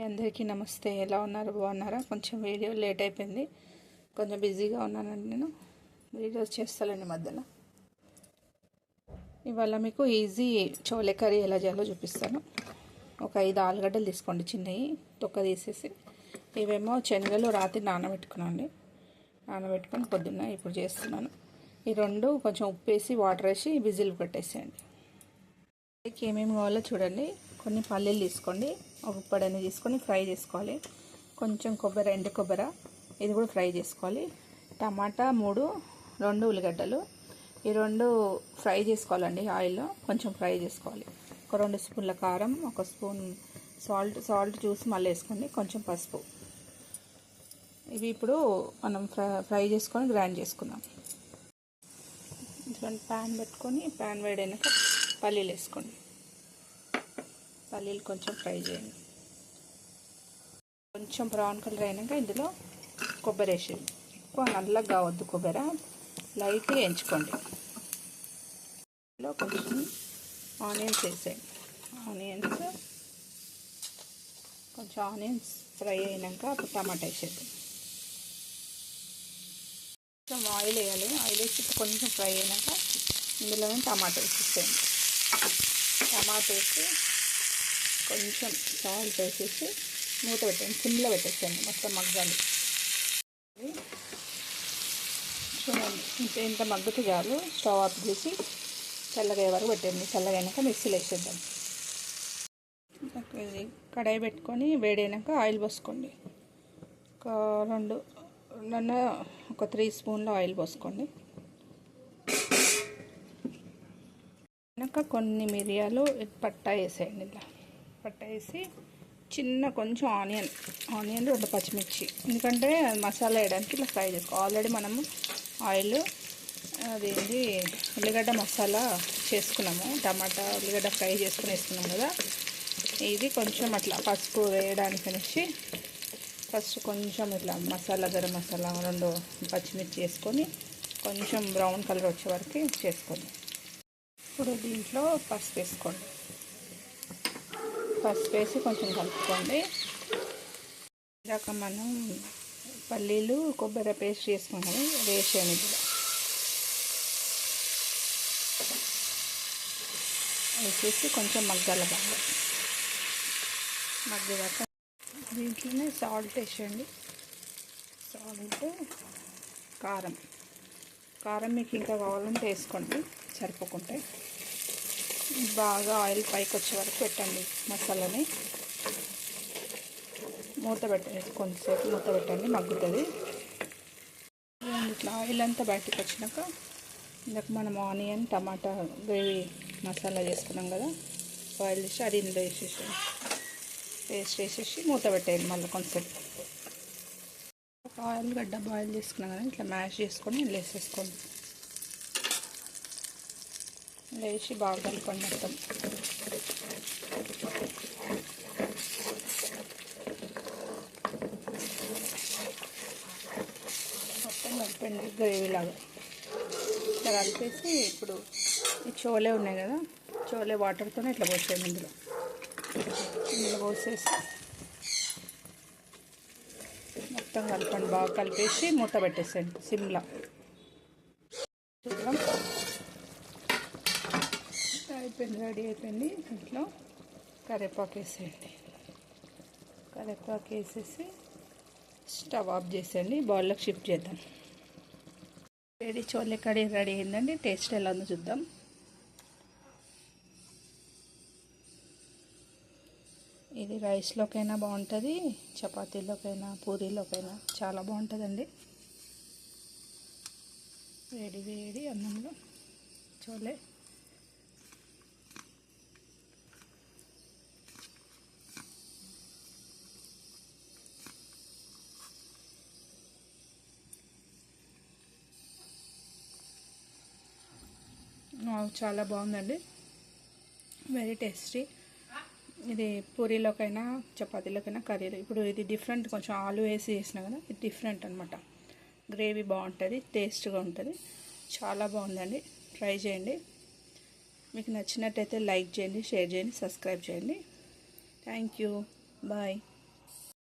అందరికీ నమస్తే. ఎలా ఉన్నారు? బాగున్నారా? కొంచెం వీడియో లేట్ అయిపోయింది, కొంచెం బిజీగా ఉన్నానండి. నేను వీడియోస్ చేస్తానండి మధ్యలో. ఇవాళ మీకు ఈజీ చోలే కర్రీ ఎలా చేయాలో చూపిస్తాను. ఒక 5 ఆలుగడ్డలు తీసుకోండి, చిన్నవి తొక్క తీసేసి. ఇవేమో శనగలు రాత్రి నానబెట్టుకున్నాండి. నానబెట్టుకొని పొద్దున్న ఇప్పుడు చేస్తున్నాను. ఈ రెండు కొంచెం ఉప్పు వేసి వాటర్ వేసి విజిల్ పెట్టేసేయండి. ఏమేమి కావాలో చూడండి. కొన్ని పల్లీలు తీసుకోండి, ఒక ఉప్పడని తీసుకొని ఫ్రై చేసుకోవాలి. కొంచెం కొబ్బరి, ఎండు కొబ్బరి, ఇది కూడా ఫ్రై చేసుకోవాలి. టమాటా 2 ఉల్లిగడ్డలు, ఈ 2 ఫ్రై చేసుకోవాలండి. ఆయిల్లో కొంచెం ఫ్రై చేసుకోవాలి. ఒక 2 స్పూన్ల కారం, 1 స్పూన్ సాల్ట్ చూసి మళ్ళీ వేసుకోండి. కొంచెం పసుపు. ఇవి ఇప్పుడు మనం ఫ్రై చేసుకొని గ్రైండ్ చేసుకుందాం. ప్యాన్ పెట్టుకొని ప్యాన్ వేడైనాక పల్లీలు వేసుకోండి. పల్లీలు కొంచెం ఫ్రై చేయండి. కొంచెం బ్రౌన్ కలర్ అయినాక ఇందులో కొబ్బరి వేసేయండి. ఎక్కువ నల్లగా కావద్దు, కొబ్బరి లైట్గా ఎంచుకోండి. ఇందులో కొంచెం ఆనియన్స్ వేసేయండి. ఆనియన్స్ ఫ్రై అయినాక అప్పుడు టమాటా వేసేయండి. కొంచెం ఆయిల్ వేయాలి. ఆయిల్ వేసి కొంచెం ఫ్రై అయినాక ఇందులో టమాటా వేసేసేయండి. టమాటా వేసి కొంచెం సాల్ట్ వేసేసి మూత పెట్టండి. సిమ్లో పెట్టేసేయండి, మొత్తం మగ్గాలి. చూడండి, ఇంత మగ్గుతూ చాలు. స్టవ్ ఆఫ్ చేసి చల్లగా వరకు పెట్టండి. చల్లగా అయినాక మిక్సీలో వేసేద్దాం. కడాయి పెట్టుకొని వేడైనాక ఆయిల్ పోసుకోండి. ఒక 3 స్పూన్ల ఆయిల్ పోసుకోండి. కొన్ని మిరియాలు, పట్టా వేసేయండి. ఇలా పట్టా వేసి కొంచెం ఆనియన్ 2 పచ్చిమిర్చి, ఎందుకంటే మసాలా వేయడానికి ఇలా ఫ్రై చేసుకో. ఆల్రెడీ మనము ఆయిల్ అదేంటి ఉల్లిగడ్డ మసాలా చేసుకున్నాము. టమాటా ఉల్లిగడ్డ ఫ్రై చేసుకుని వేసుకున్నాం కదా. ఇది కొంచెం అట్లా పసుపు వేయడానికి అనేసి ఫస్ట్ కొంచెం ఇట్లా మసాలా, గరం మసాలా 2 పచ్చిమిర్చి వేసుకొని కొంచెం బ్రౌన్ కలర్ వచ్చే వరకు చేసుకోండి. ఇప్పుడు దీంట్లో పసుపు వేసుకోండి. పసుపు వేసి కొంచెం కలుపుకోండి. ఇందాక మనం పల్లీలు, కొబ్బరి పేస్ట్ చేసుకున్నాము, వేసేయండి. ఇందులో వేసేసి కొంచెం మగ్గాక దీంట్లోనే సాల్ట్ వేసేయండి. కారం మీకు ఇంకా కావాలంటే వేసుకోండి, సరిపోకుంటే. బాగా ఆయిల్ పైకి వచ్చే వరకు పెట్టండి మసాలాని. మూత పెట్టండి, కొంచెంసేపు మూత పెట్టండి, మగ్గుతుంది. ఇట్లా ఆయిల్ అంతా బయటకు వచ్చినాక ఇందాక మనం ఆనియన్, టమాటా గ్రేవీ మసాలా చేసుకున్నాం కదా, ఆయిల్ వేసి అది ఇందులో వేసేసేయండి. పేస్ట్ వేసేసి మూత పెట్టేయండి. మళ్ళీ కొంచెంసేపు ఆలుగడ్డ బాయిల్ చేసుకున్నాం కదా, ఇట్లా మ్యాష్ చేసుకొని ఇందులో వేసేసుకోండి. వేసి బాగా కలుపుకోండి మొత్తం. కలిపండి గ్రేవీ లాగా. ఇట్లా కలిపేసి ఇప్పుడు ఈ చోలే ఉన్నాయి కదా, చోలే వాటర్తోనే ఇట్లా పోసేయండి. ఇందులో పోసేసి మొత్తం కలపండి. బాగా కలిపేసి మూత పెట్టేసేయండి సిమ్లో. రెడీ అయిపోయింది. ఇంట్లో కరివేపాకు వేసేయండి. కరివేపాకు వేసేసి స్టవ్ ఆఫ్ చేసేయండి. బౌల్లోకి షిఫ్ట్ చేద్దాం. చోలే కర్రీ రెడీ అయిందండి. టేస్ట్ ఎలా ఉందో చూద్దాం. ఇది రైస్లోకైనా బాగుంటుంది, చపాతీలోకైనా, పూరీలోకైనా చాలా బాగుంటుందండి. వేడి వేడి అన్నంలో చోలే. చాలా బాగుందండి, వెరీ టేస్టీ. ఇది పూరీలోకైనా, చపాతీలోకైనా, కర్రీలో. ఇప్పుడు ఇది డిఫరెంట్, కొంచెం ఆలు వేసి చేసిన కదా, ఇది డిఫరెంట్ అనమాట. గ్రేవీ బాగుంటుంది, టేస్ట్గా ఉంటుంది. చాలా బాగుందండి. ట్రై చేయండి. మీకు నచ్చినట్టయితే లైక్ చేయండి, షేర్ చేయండి, సబ్స్క్రైబ్ చేయండి. Thank you. బాయ్.